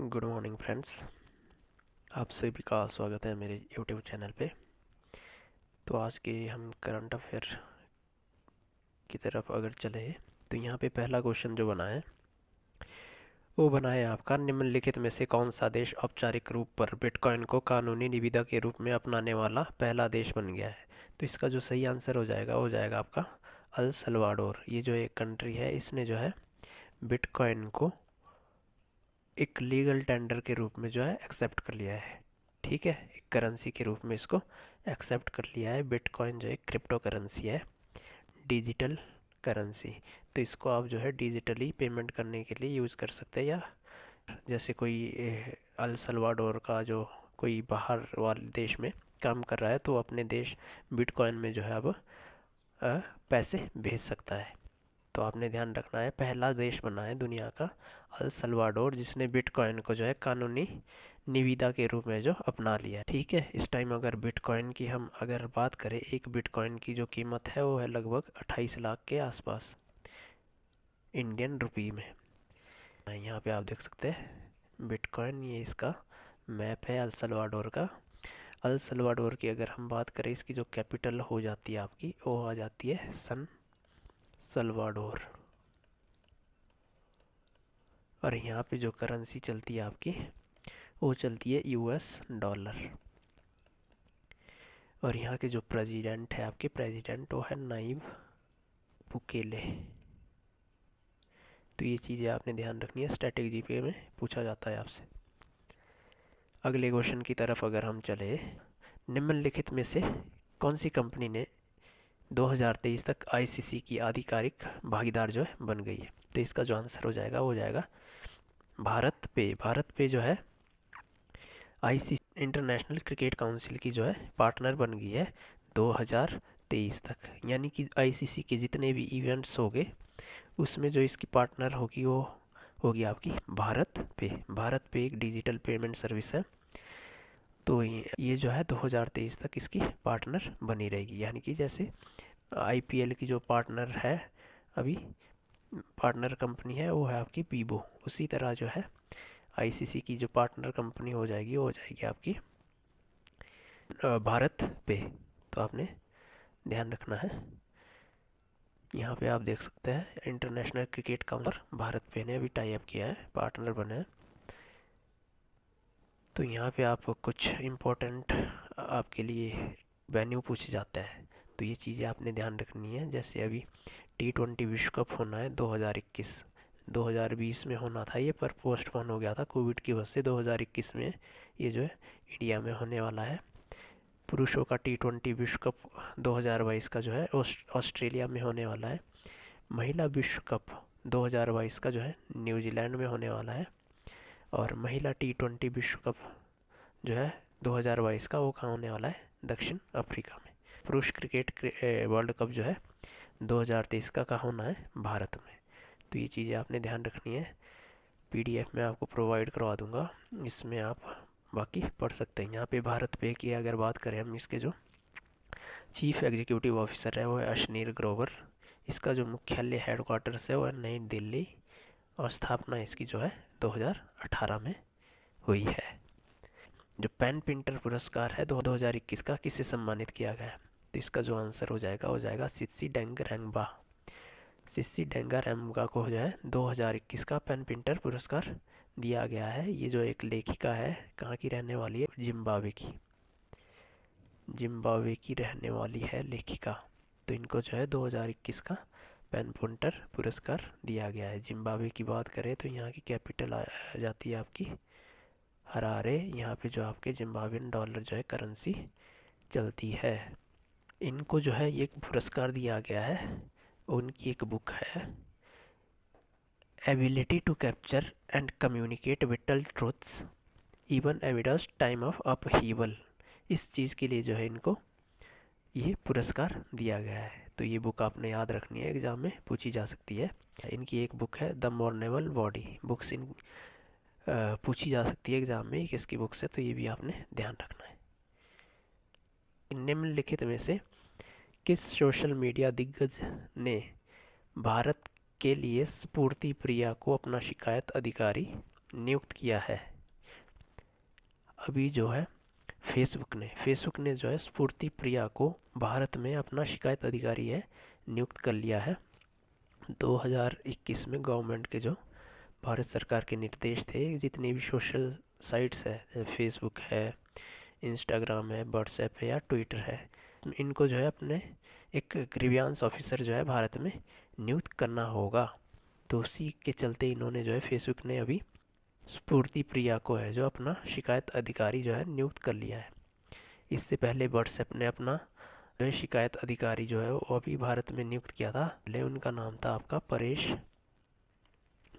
Good morning friends. आप सभी का स्वागत है मेरे यूट्यूब चैनल पे। तो आज के हम करंट अफेयर की तरफ अगर चले तो यहाँ पे पहला क्वेश्चन जो बना है वो बना है आपका, निम्नलिखित में से कौन सा देश औपचारिक रूप पर बिटकॉइन को कानूनी निविदा के रूप में अपनाने वाला पहला देश बन गया है। तो इसका जो सही आंसर हो जाएगा आपका अल सल्वाडोर। ये जो एक कंट्री है इसने जो है बिटकॉइन को एक लीगल टेंडर के रूप में जो है एक्सेप्ट कर लिया है। ठीक है, एक करेंसी के रूप में इसको एक्सेप्ट कर लिया है। बिटकॉइन जो है क्रिप्टो करेंसी है, डिजिटल करेंसी। तो इसको आप जो है डिजिटली पेमेंट करने के लिए यूज़ कर सकते हैं, या जैसे कोई अल सल्वाडोर का जो कोई बाहर वाले देश में काम कर रहा है तो अपने देश बिटकॉइन में जो है अब पैसे भेज सकता है। तो आपने ध्यान रखना है, पहला देश बना है दुनिया का अल सल्वाडोर जिसने बिटकॉइन को जो है कानूनी निविदा के रूप में जो अपना लिया है। ठीक है, इस टाइम अगर बिटकॉइन की हम अगर बात करें, एक बिटकॉइन की जो कीमत है वो है लगभग 28 लाख के आसपास इंडियन रुपी में। यहाँ पे आप देख सकते हैं बिटकॉइन, ये इसका मैप है अल सल्वाडोर का। अल सल्वाडोर की अगर हम बात करें, इसकी जो कैपिटल हो जाती है आपकी वो आ जाती है सन सल्वाडोर। और यहाँ पे जो करेंसी चलती है आपकी वो चलती है यूएस डॉलर। और यहाँ के जो प्रेसिडेंट है आपके, प्रेसिडेंट वो है नाइब बुकेले। तो ये चीज़ें आपने ध्यान रखनी है, स्ट्रेटेजी पे में पूछा जाता है आपसे। अगले क्वेश्चन की तरफ अगर हम चले, निम्नलिखित में से कौन सी कंपनी ने 2023 तक आईसीसी की आधिकारिक भागीदार जो है बन गई है। तो इसका जो आंसर हो जाएगा भारत पे। भारत पे जो है आईसीसी इंटरनेशनल क्रिकेट काउंसिल की जो है पार्टनर बन गई है 2023 तक। यानी कि आईसीसी के जितने भी इवेंट्स हो गए उसमें जो इसकी पार्टनर होगी वो होगी आपकी भारत पे। भारत पे एक डिजिटल पेमेंट सर्विस है, तो ये जो है 2023 तक इसकी पार्टनर बनी रहेगी। यानी कि जैसे आईपीएल की जो पार्टनर है अभी, पार्टनर कंपनी है वो है आपकी बीबो, उसी तरह जो है आईसीसी की जो पार्टनर कंपनी हो जाएगी वो हो जाएगी आपकी भारत पे। तो आपने ध्यान रखना है। यहाँ पे आप देख सकते हैं इंटरनेशनल क्रिकेट काउंसिल भारत पे ने अभी टाई अप किया है, पार्टनर बने हैं। तो यहाँ पे आप कुछ इम्पोर्टेंट आपके लिए वेन्यू पूछे जाता है, तो ये चीज़ें आपने ध्यान रखनी है। जैसे अभी T20 विश्व कप होना है 2021, 2020 में होना था ये, पर पोस्टपोन हो गया था कोविड की वजह से। 2021 में ये जो है इंडिया में होने वाला है। पुरुषों का T20 विश्व कप 2022 का जो है ऑस्ट्रेलिया में होने वाला है। महिला विश्व कप 2022 का जो है न्यूजीलैंड में होने वाला है। और महिला T20 विश्व कप जो है 2022 का वो कहाँ होने वाला है, दक्षिण अफ्रीका में। पुरुष क्रिकेट वर्ल्ड कप जो है 2023 का कहाँ होना है, भारत में। तो ये चीज़ें आपने ध्यान रखनी है। पीडीएफ में आपको प्रोवाइड करवा दूंगा, इसमें आप बाकी पढ़ सकते हैं। यहाँ पे भारत पे की अगर बात करें हम, इसके जो चीफ एग्जीक्यूटिव ऑफिसर है वो है अशनीर ग्रोवर। इसका जो मुख्यालय हेडक्वार्टर्स है वो है नई दिल्ली, और स्थापना इसकी जो है 2018 में हुई है। जो पेन पिंटर पुरस्कार है 2021 का किसे सम्मानित किया गया है। तो इसका जो आंसर हो जाएगा सिस्सी डेंगरैंगबा। सिस्सी डेंगरैंगबा को जो है 2021 का पेन पिंटर पुरस्कार दिया गया है। ये जो एक लेखिका है, कहाँ की रहने वाली है, जिम्बाब्वे की रहने वाली है लेखिका। तो इनको जो है 2021 का पेन पिंटर पुरस्कार दिया गया है। जिम्बाब्वे की बात करें तो यहाँ की कैपिटल आ जाती है आपकी हरारे। यहाँ पे जो आपके जिम्बाब्वियन डॉलर जो है करेंसी चलती है। इनको जो है ये पुरस्कार दिया गया है, उनकी एक बुक है ability to capture and communicate vital truths even amidst time of upheaval. इस चीज़ के लिए जो है इनको ये पुरस्कार दिया गया है। तो ये बुक आपने याद रखनी है, एग्ज़ाम में पूछी जा सकती है। इनकी एक बुक है द मॉर्नेबल बॉडी। बुक्स इन पूछी जा सकती है एग्ज़ाम में किसकी बुक से, तो ये भी आपने ध्यान रखना है। निम्नलिखित में से किस सोशल मीडिया दिग्गज ने भारत के लिए स्फूर्ति प्रिया को अपना शिकायत अधिकारी नियुक्त किया है। अभी जो है फेसबुक ने जो है स्फूर्ति प्रिया को भारत में अपना शिकायत अधिकारी है नियुक्त कर लिया है। 2021 में गवर्नमेंट के जो भारत सरकार के निर्देश थे, जितनी भी सोशल साइट्स है जैसे फेसबुक है, इंस्टाग्राम है, व्हाट्सएप है या ट्विटर है, इनको जो है अपने एक ग्रीवियांस ऑफिसर जो है भारत में नियुक्त करना होगा। तो उसी के चलते इन्होंने जो है फेसबुक ने अभी स्फूर्ति प्रिया को है जो अपना शिकायत अधिकारी जो है नियुक्त कर लिया है। इससे पहले व्हाट्सएप ने अपना जो है शिकायत अधिकारी जो है वो अभी भारत में नियुक्त किया था। पहले उनका नाम था आपका परेश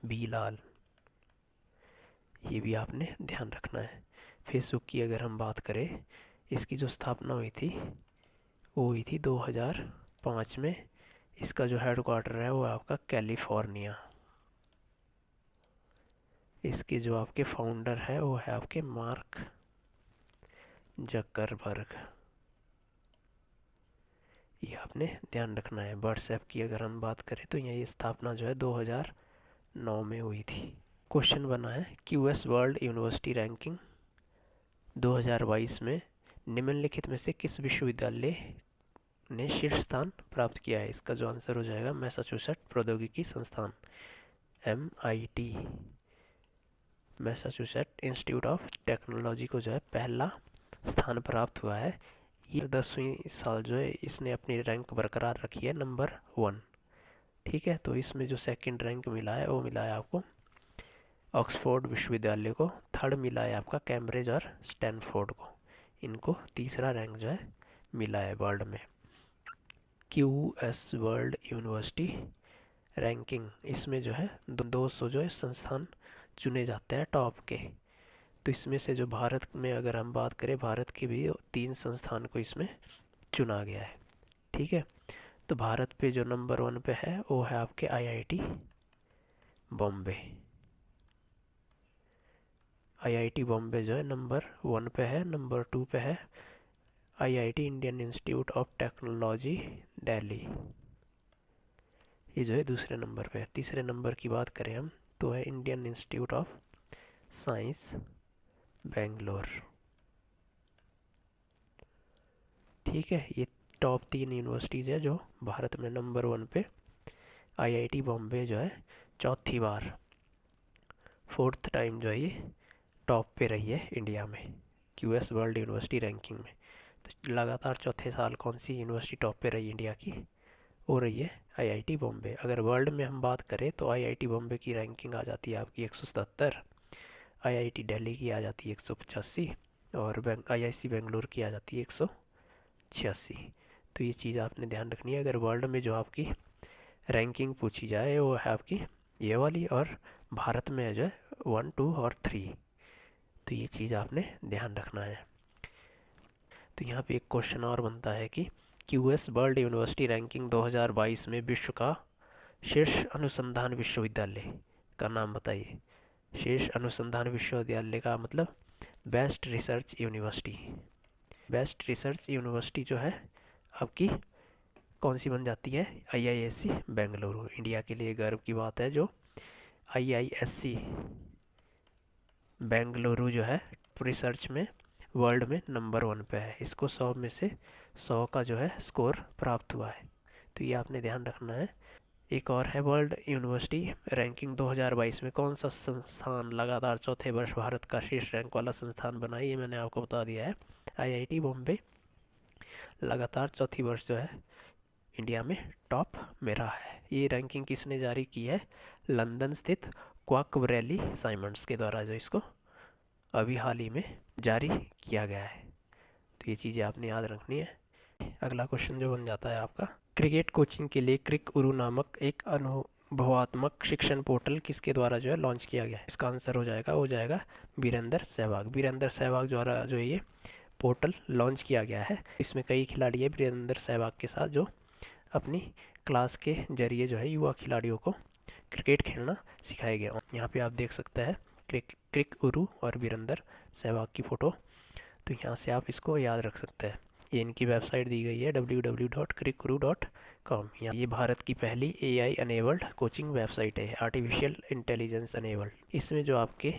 बी लाल। ये भी आपने ध्यान रखना है। फेसबुक की अगर हम बात करें, इसकी जो स्थापना हुई थी वो हुई थी 2005 में। इसका जो हेडक्वार्टर है वो आपका कैलिफोर्निया। इसके जो आपके फाउंडर है वो है आपके मार्क जकरबर्ग। ये आपने ध्यान रखना है। व्हाट्सएप की अगर हम बात करें तो ये स्थापना जो है 2009 में हुई थी। क्वेश्चन बना है क्यूएस वर्ल्ड यूनिवर्सिटी रैंकिंग 2022 में निम्नलिखित में से किस विश्वविद्यालय ने शीर्ष स्थान प्राप्त किया है। इसका जो आंसर हो जाएगा मैसाचुसेट्स प्रौद्योगिकी संस्थान, MIT, Massachusetts institute of technology को जो है पहला स्थान प्राप्त हुआ है। ये 10वीं साल जो है इसने अपनी रैंक बरकरार रखी है नंबर 1। ठीक है, तो इसमें जो सेकंड रैंक मिला है वो मिला है आपको ऑक्सफोर्ड विश्वविद्यालय को, थर्ड मिला है आपका कैम्ब्रिज और स्टैनफोर्ड को। इनको तीसरा रैंक जो है मिला है वर्ल्ड में। QS वर्ल्ड यूनिवर्सिटी रैंकिंग, इसमें जो है 200 जो है संस्थान चुने जाते हैं टॉप के। तो इसमें से जो भारत में अगर हम बात करें, भारत के भी 3 संस्थान को इसमें चुना गया है। ठीक है, तो भारत पे जो नंबर 1 पे है वो है आपके IIT बॉम्बे। IIT बॉम्बे जो है नंबर 1 पे है। नंबर 2 पे है IIT Indian institute of technology Delhi, ये जो है दूसरे नंबर पे है। तीसरे नंबर की बात करें हम तो है Indian institute of science Bangalore. ठीक है, ये टॉप 3 यूनिवर्सिटीज़ है जो भारत में नंबर 1 पे। IIT बॉम्बे जो है चौथी बार, 4th टाइम जो है ये टॉप पे रही है इंडिया में QS वर्ल्ड यूनिवर्सिटी रैंकिंग में। तो लगातार चौथे साल कौन सी यूनिवर्सिटी टॉप पे रही इंडिया की, हो रही है IIT बॉम्बे। अगर वर्ल्ड में हम बात करें तो IIT बॉम्बे की रैंकिंग आ जाती है आपकी 177, IIT दिल्ली की आ जाती है 185 और IIC बेंगलोर की आ जाती है 186। तो ये चीज़ आपने ध्यान रखनी है। अगर वर्ल्ड में जो आपकी रैंकिंग पूछी जाए वो है आपकी ये वाली, और भारत में है जो है 1, 2 और 3। तो ये चीज़ आपने ध्यान रखना है। तो यहाँ पे एक क्वेश्चन और बनता है कि QS वर्ल्ड यूनिवर्सिटी रैंकिंग 2022 में विश्व का शीर्ष अनुसंधान विश्वविद्यालय का नाम बताइए। शीर्ष अनुसंधान विश्वविद्यालय का मतलब best research university. Best research university जो है आपकी कौन सी बन जाती है, IISc बेंगलुरु। इंडिया के लिए गर्व की बात है जो IISc बेंगलुरु जो है रिसर्च में वर्ल्ड में नंबर 1 पे है। इसको 100 में से 100 का जो है स्कोर प्राप्त हुआ है। तो ये आपने ध्यान रखना है। एक और है वर्ल्ड यूनिवर्सिटी रैंकिंग 2022 में कौन सा संस्थान लगातार चौथे वर्ष भारत का शीर्ष रैंक वाला संस्थान बना है, ये मैंने आपको बता दिया है। IIT बॉम्बे लगातार चौथी वर्ष जो है इंडिया में टॉप में रहा है। ये रैंकिंग किसने जारी की है, लंदन स्थित क्वाकबरेली साइमंड्स के द्वारा, जो इसको अभी हाल ही में जारी किया गया है। तो ये चीज़ें आपने याद रखनी है। अगला क्वेश्चन जो बन जाता है आपका, क्रिकेट कोचिंग के लिए क्रिक उरू नामक एक अनुभवात्मक शिक्षण पोर्टल किसके द्वारा जो है लॉन्च किया गया है। इसका आंसर हो जाएगा वीरेंद्र सहवाग। वीरेंद्र सहवाग द्वारा जो ये पोर्टल लॉन्च किया गया है। इसमें कई खिलाड़ी है वीरेंद्र सहवाग के साथ जो अपनी क्लास के जरिए जो है युवा खिलाड़ियों को क्रिकेट खेलना सिखाया गया। यहाँ पे आप देख सकते हैं क्रिक उरू और वीरेंद्र सहवाग की फ़ोटो। तो यहाँ से आप इसको याद रख सकते हैं। ये इनकी वेबसाइट दी गई है www.cricuru.com। ये भारत की पहली AI अनेबल्ड कोचिंग वेबसाइट है, आर्टिफिशियल इंटेलिजेंस अनेबल्ड। इसमें जो आपके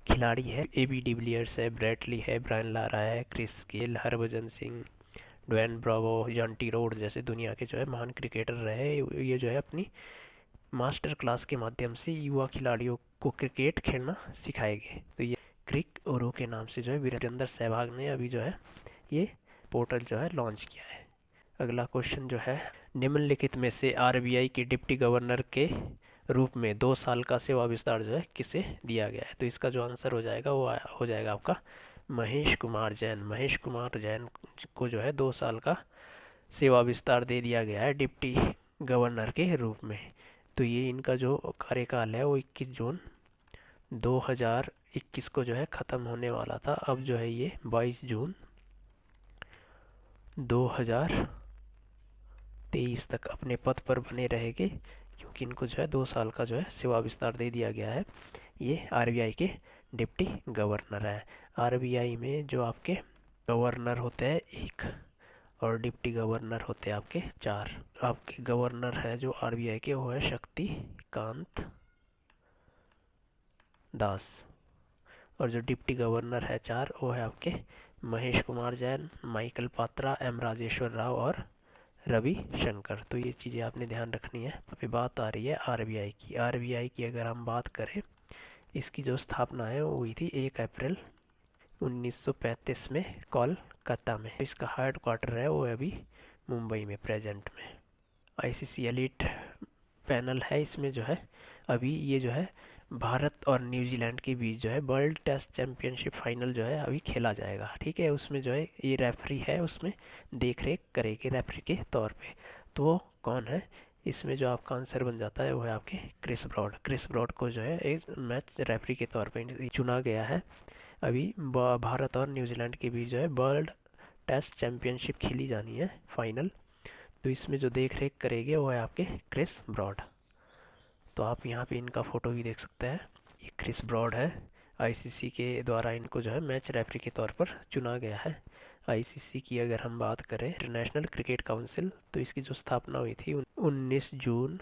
खिलाड़ी है AB डिविलियर्स है, ब्रैडली है, ब्रायन लारा है, Chris Gayle, Harbhajan Singh, Dwayne Bravo, Jonty Rhodes जैसे दुनिया के जो है महान क्रिकेटर रहे। ये जो है अपनी मास्टर क्लास के माध्यम से युवा खिलाड़ियों को क्रिकेट खेलना सिखाएंगे। तो ये क्रिक ओरो के नाम से जो है वीरेंद्र सहवाग ने अभी जो है ये पोर्टल जो है लॉन्च किया है। अगला क्वेश्चन जो है, निम्नलिखित में से RBI के डिप्टी गवर्नर के रूप में 2 साल का सेवा विस्तार जो है किसे दिया गया है? तो इसका जो आंसर हो जाएगा वो हो जाएगा आपका महेश कुमार जैन। महेश कुमार जैन को जो है 2 साल का सेवा विस्तार दे दिया गया है डिप्टी गवर्नर के रूप में। तो ये इनका जो कार्यकाल है वो 21 जून 2021 को जो है ख़त्म होने वाला था। अब जो है ये 22 जून 2023 तक अपने पद पर बने रहेंगे, क्योंकि इनको जो है 2 साल का जो है सेवा विस्तार दे दिया गया है। ये RBI के डिप्टी गवर्नर हैं। RBI में जो आपके गवर्नर होते हैं एक, और डिप्टी गवर्नर होते हैं आपके 4। आपके गवर्नर है जो RBI के वो है शक्तिकांत दास, और जो डिप्टी गवर्नर है 4 वो है आपके महेश कुमार जैन, माइकल पात्रा, M राजेश्वर राव और रवि शंकर। तो ये चीज़ें आपने ध्यान रखनी है। अभी बात आ रही है RBI की। RBI की अगर हम बात करें, इसकी जो स्थापना है वो हुई थी 1 अप्रैल 1935 में कोलकाता में। इसका हेड क्वार्टर है वो अभी मुंबई में प्रेजेंट में। ICC एलीट पैनल है इसमें जो है अभी ये जो है भारत और न्यूजीलैंड के बीच जो है वर्ल्ड टेस्ट चैंपियनशिप फाइनल जो है अभी खेला जाएगा। ठीक है, उसमें जो है ये रेफरी है उसमें देख रेख करेगी रेफरी के तौर पे। तो वो कौन है? इसमें जो आपका आंसर बन जाता है वो है आपके क्रिस ब्रॉड। क्रिस ब्रॉड को जो है एक मैच रेफरी के तौर पे चुना गया है। अभी भारत और न्यूजीलैंड के बीच जो है वर्ल्ड टेस्ट चैंपियनशिप खेली जानी है फाइनल। तो इसमें जो देख रेख करेंगे वो है आपके क्रिस ब्रॉड। तो आप यहाँ पे इनका फ़ोटो भी देख सकते हैं। ये क्रिस ब्रॉड है। ICC के द्वारा इनको जो है मैच रेफरी के तौर पर चुना गया है। ICC की अगर हम बात करें, इंटरनेशनल क्रिकेट काउंसिल, तो इसकी जो स्थापना हुई थी 19 जून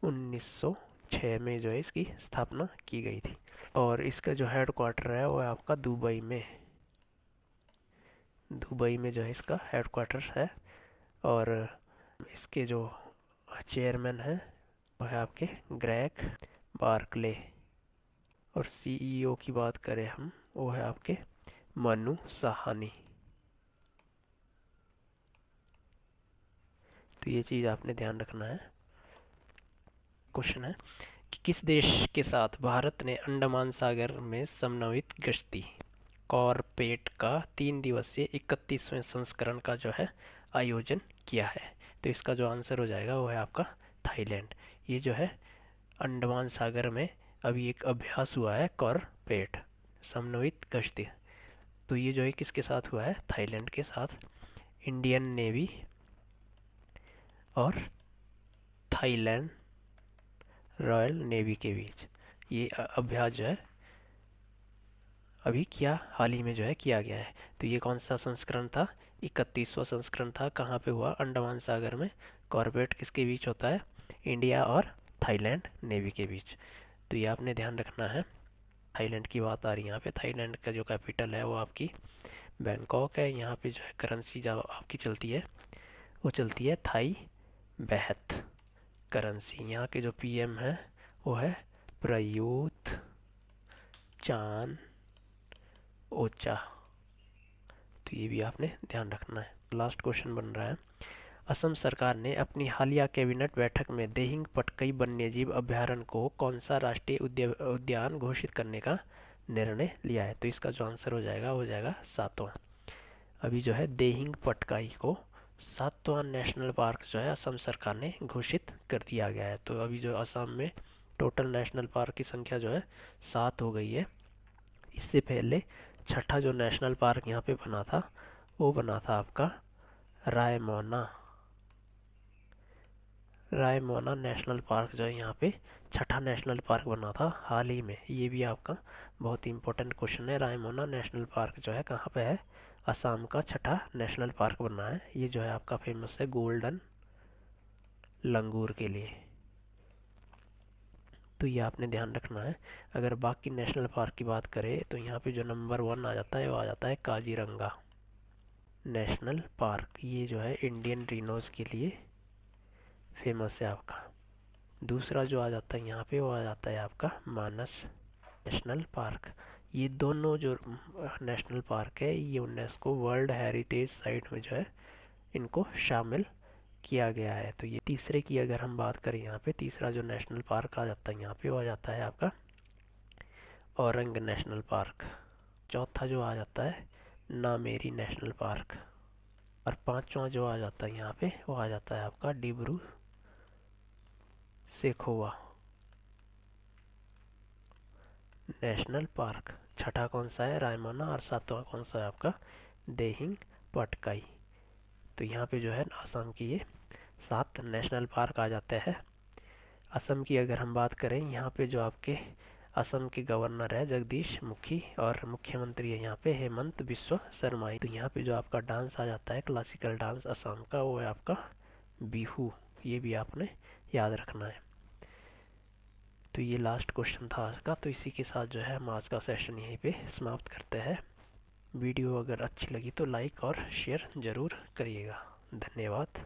1906 में जो है इसकी स्थापना की गई थी। और इसका जो हेड क्वार्टर है वो है आपका दुबई में। दुबई में जो है इसका हेड क्वार्टर्स है। और इसके जो चेयरमैन हैं वो है आपके ग्रेग बार्कले। और CEO की बात करें हम, वो है आपके मनु साहानी। तो ये चीज़ आपने ध्यान रखना है। क्वेश्चन है कि किस देश के साथ भारत ने अंडमान सागर में समन्वित गश्ती कॉरपेट का 3 दिवसीय 31वें संस्करण का जो है आयोजन किया है? तो इसका जो आंसर हो जाएगा वो है आपका थाईलैंड। ये जो है अंडमान सागर में अभी एक अभ्यास हुआ है कॉरपेट समन्वित गश्ती। तो ये जो है किसके साथ हुआ है? थाईलैंड के साथ। इंडियन नेवी और थाईलैंड रॉयल नेवी के बीच ये अभ्यास जो है अभी हाल ही में जो है किया गया है। तो ये कौन सा संस्करण था? 31वां संस्करण था। कहाँ पे हुआ? अंडमान सागर में। कॉर्बेट किसके बीच होता है? इंडिया और थाईलैंड नेवी के बीच। तो ये आपने ध्यान रखना है। थाईलैंड की बात आ रही है यहाँ पे। थाईलैंड का जो कैपिटल है वो आपकी बैंकॉक है। यहाँ पे जो है करेंसी जो आपकी चलती है वो चलती है थाई बेहत करेंसी। यहाँ के जो PM है वो है प्रयूत चान ओचा। तो ये भी आपने ध्यान रखना है। लास्ट क्वेश्चन बन रहा है, असम सरकार ने अपनी हालिया कैबिनेट बैठक में देहिंग पटकई वन्यजीव अभयारण्य को कौन सा राष्ट्रीय उद्यान घोषित करने का निर्णय लिया है? तो इसका जो आंसर हो जाएगा 7वां। अभी जो है देहिंग पटकाई को 7वां नेशनल पार्क जो है असम सरकार ने घोषित कर दिया गया है। तो अभी जो असम में टोटल नेशनल पार्क की संख्या जो है 7 हो गई है। इससे पहले छठा जो नेशनल पार्क यहाँ पे बना था वो बना था आपका रायमोना। रायमोना नेशनल पार्क जो है यहाँ पे छठा नेशनल पार्क बना था हाल ही में। ये भी आपका बहुत ही इंपॉर्टेंट क्वेश्चन है। रायमोना नेशनल पार्क जो है कहाँ पे है? असम का छठा नेशनल पार्क बना है। ये जो है आपका फेमस है गोल्डन लंगूर के लिए। तो ये आपने ध्यान रखना है। अगर बाकी नेशनल पार्क की बात करें तो यहाँ पे जो नंबर 1 आ जाता है वो आ जाता है काजीरंगा नेशनल पार्क। ये जो है इंडियन रिनोज के लिए फेमस है आपका। दूसरा जो आ जाता है यहाँ पे वो आ जाता है आपका मानस नेशनल पार्क। ये दोनों जो नेशनल पार्क है ये यूनेस्को वर्ल्ड हेरिटेज साइट में जो है इनको शामिल किया गया है। तो ये तीसरे की अगर हम बात करें, यहाँ पे तीसरा जो नेशनल पार्क आ जाता है यहाँ पे वो आ जाता है आपका औरंग नेशनल पार्क। चौथा जो आ जाता है नामेरी नेशनल पार्क। और पांचवा जो आ जाता है यहाँ पे वो आ जाता है आपका डिब्रू सेखोवा नेशनल पार्क। छठा कौन सा है? रायमना। और सातवां कौन सा है आपका? देहिंग पटकाई। तो यहाँ पे जो है असम की ये 7 नेशनल पार्क आ जाते हैं। असम की अगर हम बात करें, यहाँ पे जो आपके असम के गवर्नर है जगदीश मुखी और मुख्यमंत्री है यहाँ पे हेमंत बिस्वा शर्मा। तो यहाँ पे जो आपका डांस आ जाता है क्लासिकल डांस असम का, वो है आपका बिहू। ये भी आपने याद रखना है। तो ये लास्ट क्वेश्चन था आज का। तो इसी के साथ जो है हम आज का सेशन यहीं पे समाप्त करते हैं। वीडियो अगर अच्छी लगी तो लाइक और शेयर ज़रूर करिएगा। धन्यवाद।